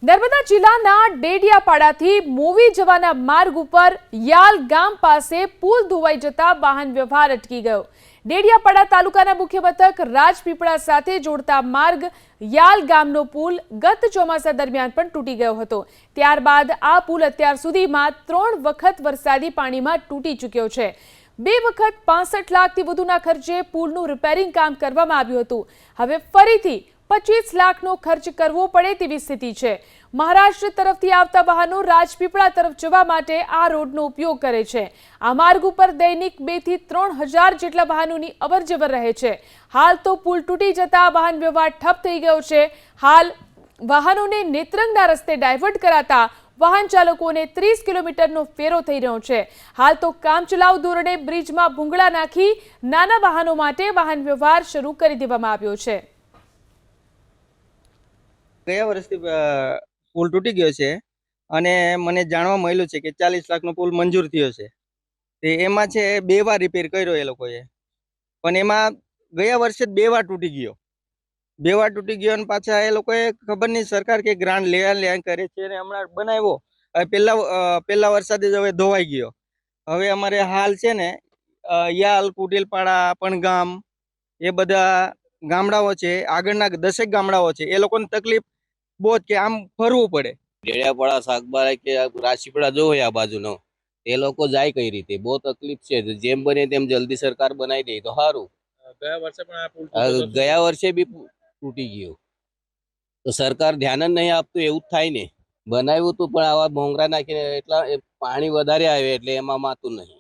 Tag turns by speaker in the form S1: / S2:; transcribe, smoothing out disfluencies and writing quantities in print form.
S1: નર્મદા જિલ્લાના ડેડિયાપાડાથી મોવી જવાના માર્ગ ઉપર યાલ ગામ પાસે પુલ ધોવાઈ જતા વાહન વ્યવહાર અટકી ગયો। ડેડિયાપાડા તાલુકાના મુખ્ય મથક રાજપીપળા સાથે જોડતા માર્ગ યાલ ગામનો પુલ ગત ચોમાસા દરમિયાન પણ તૂટી ગયો હતો। ત્યારબાદ આ પુલ અત્યાર સુધીમાં 3 વખત વરસાદી પાણીમાં તૂટી ચૂક્યો છે। 2 વખત 65 લાખથી વધુના ખર્ચે પુલનું રિપેરિંગ કામ કરવામાં આવ્યું હતું। હવે ફરીથી 25 લાખનો ખર્ચ કરવો પડે તેવી સ્થિતિ છે। મહારાષ્ટ્ર તરફથી આવતા વાહનો રાજપીપળા તરફ જવા માટે આ રોડનો ઉપયોગ કરે છે। આ માર્ગ ઉપર દૈનિક 2 થી 3 હજાર જેટલા વાહનોની અવરજવર રહે છે। હાલ તો પુલ તૂટી જતા વાહન વ્યવહાર ઠપ થઈ ગયો છે। હાલ વાહનોને નેત્રંગના રસ્તે ડાયવર્ટ કરાતા વાહન ચાલકોને 30 કિલોમીટરનો ફેરો થઈ રહ્યો છે। હાલ તો કામચલાઉ ધોરણે બ્રિજમાં ભૂંગળા નાખી નાના વાહનો માટે વાહન વ્યવહાર શરૂ કરી દેવામાં આવ્યો છે।
S2: ગયા વર્ષથી પુલ તૂટી ગયો છે અને મને જાણવા મળ્યું છે કે 40 લાખનો પુલ મંજૂર થયો છે। તે એમાં છે 2 વાર રિપેર કર્યો એ લોકોએ, પણ એમાં ગયા વર્ષે જ 2 વાર તૂટી ગયો। 2 વાર તૂટી ગયો અને પાછા એ લોકોએ ખબર નહીં સરકાર કે ગ્રાન્ટ લે કરે છે અને હમણાં બનાવ્યો। પહેલા વરસાદે જ હવે ધોવાઈ ગયો। હવે અમારે હાલ છે ને યાલ, કુટિલપાડા, પણગામ એ બધા ગામડાઓ છે, આગળના 10 ગામડાઓ છે, એ લોકોને તકલીફ બહુ જ કે આમ ફરવું પડે।
S3: ડેડિયાપાડા, સાગબારા કે રાજપીપળા જો હોય આ બાજુનો એ લોકો જાય કઈ રીતે? બહુ તકલીફ છે। જેમ બને તેમ જલ્દી સરકાર બનાવી દે તો સારું। ગયા વર્ષે બી તૂટી ગયું તો સરકાર ધ્યાન જ નહીં આપતું, એવું જ થાય ને। બનાવ્યું તું પણ આવા ભોંગરા નાખીને એટલા પાણી વધારે આવે એટલે એમાં માતું નહીં।